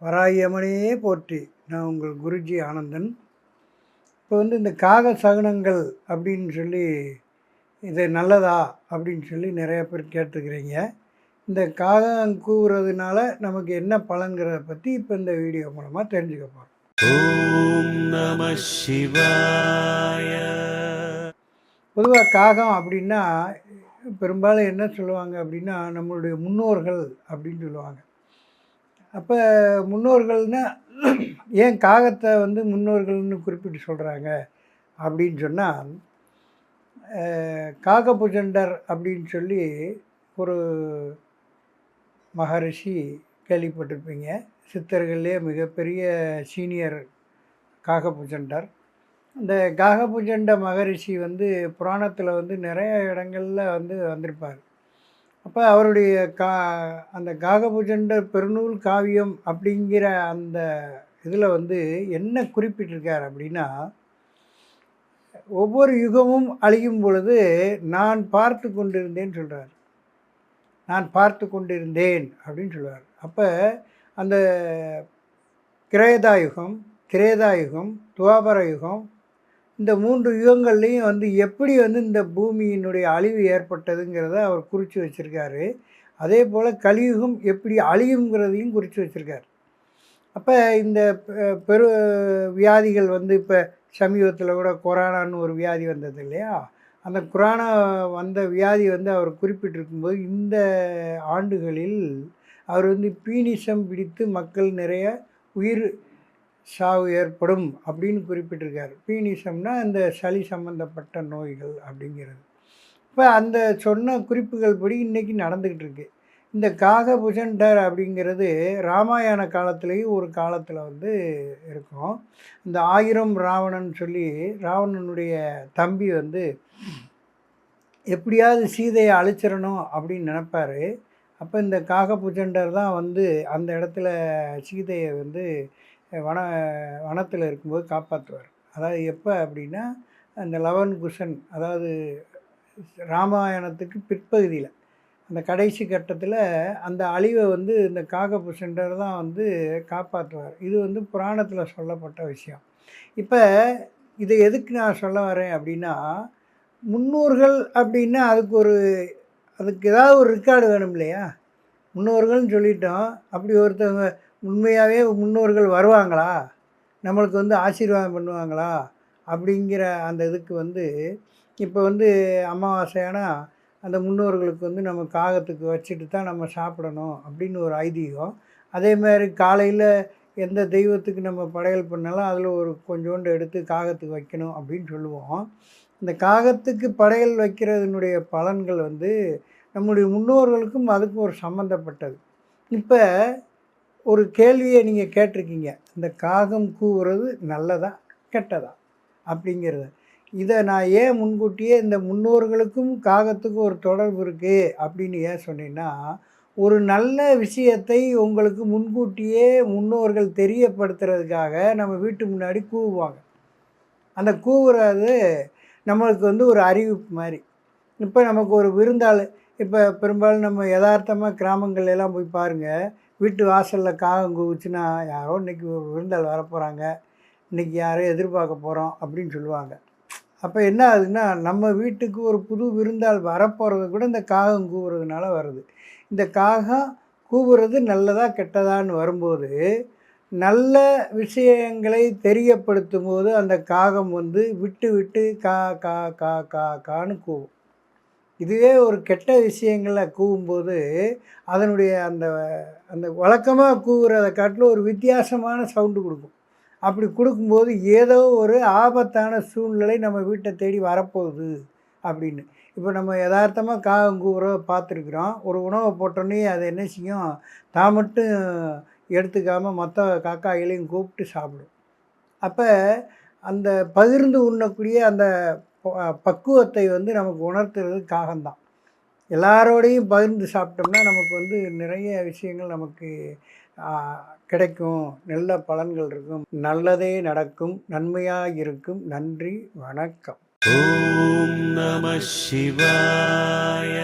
வராயமனையே போற்றி. நான் உங்கள் குருஜி ஆனந்தன். இப்போ இந்த காக சகுனங்கள் அப்படின்னு சொல்லி இது நல்லதா அப்படின்னு சொல்லி நிறைய பேர் கேட்டுருக்கிறீங்க. இந்த காகம் கூவுறதுனால நமக்கு என்ன பலன்கிறத பற்றி இப்போ இந்த வீடியோ மூலமாக தெரிஞ்சுக்க போகிறோம். ஓம் நம சிவாய. பொதுவாக காகம் அப்படின்னா பெரும்பாலும் என்ன சொல்லுவாங்க அப்படின்னா நம்மளுடைய முன்னோர்கள் அப்படின்னு சொல்லுவாங்க. அப்போ முன்னோர்கள்னால் ஏன் காகத்தை முன்னோர்கள்னு குறிப்பிட்டு சொல்கிறாங்க அப்படின்னு சொன்னால், காகபுஜண்டர் அப்படின்னு சொல்லி ஒரு மகரிஷி கேள்விப்பட்டிருப்பீங்க. சித்தர்கள்லேயே மிகப்பெரிய சீனியர் காகபுஜண்டர். இந்த காகபுஜண்ட மகரிஷி புராணத்தில் நிறைய இடங்களில் வந்திருப்பார். அப்போ அவருடைய அந்த காகபுஜண்ட பெருநூல் காவியம் அப்படிங்கிற அந்த இதில் என்ன குறிப்பிட்டிருக்கார் அப்படின்னா, ஒவ்வொரு யுகமும் அழியும் பொழுது நான் பார்த்து கொண்டிருந்தேன்னு சொல்கிறார். நான் பார்த்து கொண்டிருந்தேன் அப்படின்னு சொல்லுவார். அப்போ அந்த கிரேதாயுகம், திரேதாயுகம், துவாபர யுகம், இந்த 3 யுகங்கள்லேயும் எப்படி இந்த பூமியினுடைய அழிவு ஏற்பட்டதுங்கிறத அவர் குறித்து வச்சுருக்காரு. அதே போல் கலியுகம் எப்படி அழியுங்கிறதையும் குறித்து வச்சுருக்கார். அப்போ இந்த பெரு வியாதிகள் இப்போ சமீபத்தில் கூட கொரோனான்னு ஒரு வியாதி வந்தது இல்லையா? அந்த கொரோனா வந்த வியாதி அவர் குறிப்பிட்டிருக்கும்போது இந்த ஆண்டுகளில் அவர் பீனிசம் பிடித்து மக்கள் நிறைய உயிர் சாவு ஏற்படும் அப்படின்னு குறிப்பிட்டிருக்கார். பீனிசம்னா இந்த சளி சம்மந்தப்பட்ட நோய்கள் அப்படிங்கிறது. இப்போ அந்த சொன்ன குறிப்புகள் படி இன்றைக்கி நடந்துக்கிட்டு இருக்கு. இந்த காகபுஜண்டர் அப்படிங்கிறது ராமாயண காலத்துலேயும் ஒரு காலத்தில் இருக்கும். இந்த 1000 ராவணன் சொல்லி ராவணனுடைய தம்பி எப்படியாவது சீதையை அழிச்சிடணும் அப்படின்னு நினப்பார். அப்போ இந்த காகபுஜண்டர் தான் அந்த இடத்துல சீதையை வனத்தில் இருக்கும்போது காப்பாற்றுவார். அதாவது எப்போ அப்படின்னா அந்த லவன் குஷன், அதாவது ராமாயணத்துக்கு பிற்பகுதியில் அந்த கடைசி கட்டத்தில் அந்த அழிவை இந்த காகபுஜண்டர் தான் காப்பாற்றுவார். இது புராணத்தில் சொல்லப்பட்ட விஷயம். இப்போ இதை எதுக்கு நான் சொல்ல வரேன் அப்படின்னா, முன்னோர்கள் அப்படின்னா அதுக்கு ஏதாவது ஒரு ரெக்கார்டு வேணும் இல்லையா? முன்னோர்கள்னு சொல்லிட்டோம். அப்படி ஒருத்தவங்க உண்மையாகவே முன்னோர்கள் வருவாங்களா, நம்மளுக்கு ஆசீர்வாதம் பண்ணுவாங்களா அப்படிங்கிற அந்த இதுக்கு இப்போ அமாவாசையானா அந்த முன்னோர்களுக்கு நம்ம காகத்துக்கு வச்சுட்டு தான் நம்ம சாப்பிடணும் அப்படின்னு ஒரு ஐதீகம். அதேமாதிரி காலையில் எந்த தெய்வத்துக்கு நம்ம படையல் பண்ணாலும் அதில் ஒரு கொஞ்சோண்டு எடுத்து காகத்துக்கு வைக்கணும் அப்படின்னு சொல்லுவோம். இந்த காகத்துக்கு படையல் வைக்கிறதுனுடைய பலன்கள் நம்முடைய முன்னோர்களுக்கும் அதுக்கும் ஒரு சம்மந்தப்பட்டது. இப்போ ஒரு கேள்வியை நீங்கள் கேட்டிருக்கீங்க, இந்த காகம் கூவுறது நல்லதா கெட்டதா அப்படிங்கிறத. இதை நான் ஏன் முன்கூட்டியே இந்த முன்னோர்களுக்கும் காகத்துக்கும் ஒரு தொடர்பு இருக்குது அப்படின்னு ஏன் சொன்னேன்னா, ஒரு நல்ல விஷயத்தை உங்களுக்கு முன்கூட்டியே முன்னோர்கள் தெரியப்படுத்துறதுக்காக நம்ம வீட்டு முன்னாடி கூவுவாங்க. அந்த கூவுறது நம்மளுக்கு ஒரு அறிவிப்பு மாதிரி. இப்போ நமக்கு ஒரு விருந்தாள், இப்போ பெரும்பாலும் நம்ம யதார்த்தமாக கிராமங்கள்லாம் போய் பாருங்கள், வீட்டு வாசலில் காகம் கூவுச்சுன்னா யாரோ இன்றைக்கி ஒரு விருந்தாள் வரப்போகிறாங்க, இன்றைக்கி யாரோ எதிர்பார்க்க போகிறோம் அப்படின்னு சொல்லுவாங்க. அப்போ என்ன ஆகுதுன்னா, நம்ம வீட்டுக்கு ஒரு புது விருந்தாள் வரப்போகிறது கூட இந்த காகம் கூவுறதுனால வருது. இந்த காகம் கூவுறது நல்லதா கெட்டதான்னு வரும்போது, நல்ல விஷயங்களை தெரியப்படுத்தும் போது அந்த காகம் விட்டு விட்டு கா கா கா கா கான்னு கூவும். இதுவே ஒரு கெட்ட விஷயங்களில் கூவும்போது அதனுடைய அந்த அந்த வழக்கமாக கூவுறதை காட்டிலும் ஒரு வித்தியாசமான சவுண்டு கொடுக்கும். அப்படி கொடுக்கும்போது ஏதோ ஒரு ஆபத்தான சூழ்நிலை நம்ம வீட்டை தேடி வரப்போகுது அப்படின்னு. இப்போ நம்ம யதார்த்தமாக காகம் கூவுறத பார்த்துருக்குறோம். ஒரு உணவை போட்டோன்னே அது என்ன செய்யும், தான் மட்டும் எடுத்துக்காமல் மற்ற காக்காய்களையும் கூப்பிட்டு சாப்பிடும். அப்போ அந்த பகிர்ந்து உண்ணக்கூடிய அந்த பக்குவத்தை நமக்கு உணர்த்துறது காகம்தான். எல்லாரோடையும் பகிர்ந்து சாப்பிட்டோம்னா நமக்கு நிறைய விஷயங்கள் நமக்கு கிடைக்கும், நல்ல பலன்கள் இருக்கும், நல்லதே நடக்கும், நன்மையாக இருக்கும். நன்றி, வணக்கம். ஓம் நம சிவாய.